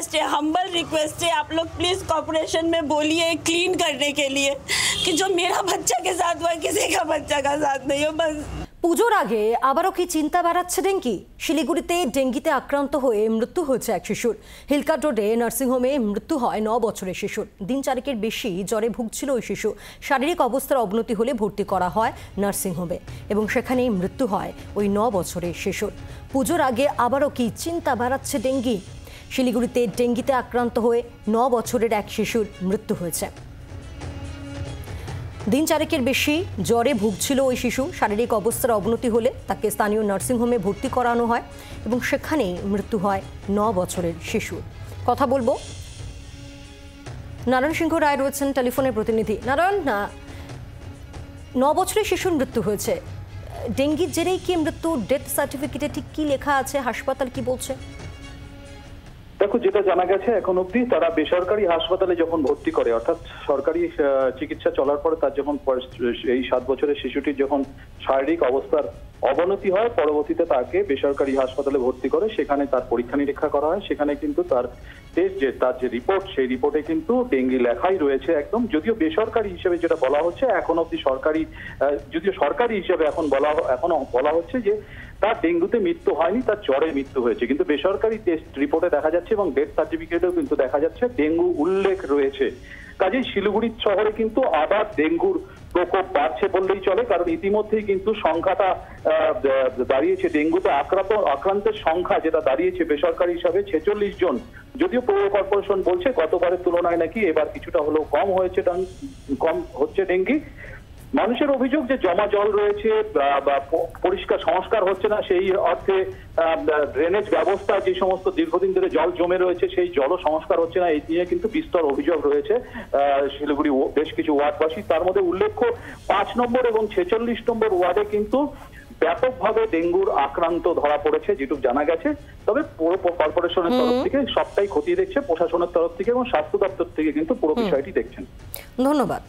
Request है, humble request है, आप लोग प्लीज़ कॉर्पोरेशन में बोलिए क्लीन करने के लिए कि जो मेरा बच्चा के साथ हुआ किसी का बच्चा का साथ नहीं हो। बस পুজোর আগে আবারও কি চিন্তা বাড়াচ্ছে ডেঙ্গি? শিলিগুড়িতে ডেঙ্গিতে আক্রান্ত হয়ে মৃত্যু হয়েছে এক শিশুর। হিলকাট রোডে নার্সিংহোমে মৃত্যু হয় 9 বছরের শিশুর। দিন চারেকের বেশি জ্বরে ভুগছিল ওই শিশু। শারীরিক অবস্থার অবনতি হলে ভর্তি করা হয় নার্সিংহোমে এবং সেখানেই মৃত্যু হয় ওই 9 বছরের শিশুর। পুজোর আগে আবারও কি চিন্তা বাড়াচ্ছে ডেঙ্গি? শিলিগুড়িতে ডেঙ্গিতে আক্রান্ত হয়ে 9 বছরের এক শিশুর মৃত্যু হয়েছে। দিন চারেকের বেশি জ্বরে ভুগছিল ওই শিশু। শারীরিক অবস্থার অবনতি হলে তাকে স্থানীয় নার্সিংহোমে ভর্তি করানো হয় এবং সেখানেই মৃত্যু হয় 9 বছরের শিশুর। কথা বলবো, নারায়ণ সিংহ রায় রয়েছেন টেলিফোনের প্রতিনিধি। নারায়ণ, 9 বছরের শিশুর মৃত্যু হয়েছে, ডেঙ্গির জেরেই কি মৃত্যু? ডেথ সার্টিফিকেটে ঠিক কি লেখা আছে? হাসপাতাল কি বলছে? দেখো, যেটা জানা গেছে এখন অব্দি তারা বেসরকারি হাসপাতালে যখন ভর্তি করে, অর্থাৎ সরকারি চিকিৎসা চলার পরে তার যখন এই 7 বছরের শিশুটির যখন শারীরিক অবস্থার অবনতি হয়, পরবর্তীতে তাকে বেসরকারি হাসপাতালে ভর্তি করে, সেখানে তার পরীক্ষা নিরীক্ষা করা হয়। সেখানে কিন্তু তার তার যে রিপোর্ট, সেই রিপোর্টে কিন্তু ডেঙ্গি লেখাই রয়েছে একদম। যদিও বেসরকারি হিসেবে যেটা বলা হচ্ছে, এখন অব্দি সরকারি হিসেবে এখনো বলা হচ্ছে যে তার ডেঙ্গুতে মৃত্যু হয়নি, তার জ্বরে মৃত্যু হয়েছে। কিন্তু বেসরকারি টেস্ট রিপোর্টে দেখা যাচ্ছে এবং ডেথ সার্টিফিকেটেও কিন্তু দেখা যাচ্ছে ডেঙ্গু উল্লেখ রয়েছে। কাজেই শিলিগুড়ি শহরে কিন্তু আবার ডেঙ্গুর প্রকোপ বাড়ছে বললেই চলে, কারণ ইতিমধ্যেই কিন্তু সংখ্যাটা দাঁড়িয়েছে, ডেঙ্গুতে আক্রান্তের সংখ্যা যেটা দাঁড়িয়েছে বেসরকারি হিসাবে 46 জন। যদিও পৌর কর্পোরেশন বলছে গতবারের তুলনায় নাকি এবার কিছুটা হলেও কম হচ্ছে ডেঙ্গি। মানুষের অভিযোগ যে জমা জল রয়েছে বা পরিষ্কার সংস্কার হচ্ছে না, সেই অর্থে ড্রেনেজ ব্যবস্থা যে সমস্ত দীর্ঘদিন ধরে জল জমে রয়েছে সেই জলও সংস্কার হচ্ছে না, এই নিয়ে কিন্তু বিস্তর অভিযোগ রয়েছে শিলিগুড়ি বেশ কিছু ওয়ার্ডবাসী। তার মধ্যে উল্লেখ্য 5 নম্বর এবং 46 নম্বর ওয়ার্ডে কিন্তু ব্যাপকভাবে ডেঙ্গুর আক্রান্ত ধরা পড়েছে যেটুকু জানা গেছে। তবে পৌর কর্পোরেশনের তরফ থেকে সবটাই খতিয়ে দেখছে প্রশাসনের তরফ থেকে এবং স্বাস্থ্য দপ্তর থেকে কিন্তু পুরো বিষয়টি দেখছেন। ধন্যবাদ।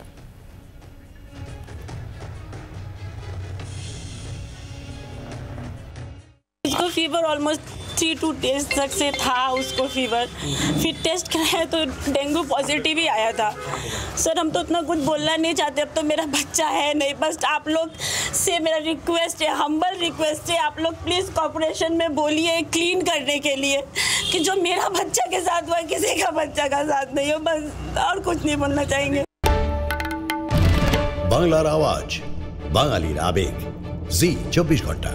उसको फीवर ऑलमोस्ट 3-2 डेज तक से था उसको फीवर, फिर टेस्ट कराया तो डेंगू पॉजिटिव ही आया था। सर हम तो उतना कुछ बोलना नहीं चाहते, अब तो मेरा बच्चा है नहीं। बस आप लोग से मेरा रिक्वेस्ट है, हम्बल रिक्वेस्ट है, आप लोग प्लीज़ कॉर्पोरेशन में बोलिए क्लीन करने के लिए कि जो मेरा बच्चा के साथ हुआ किसी का बच्चा का साथ नहीं हो। बस और कुछ नहीं बोलना चाहेंगे। বাংলার আওয়াজ, বাঙালির আবেগ, জি 24 ঘন্টা।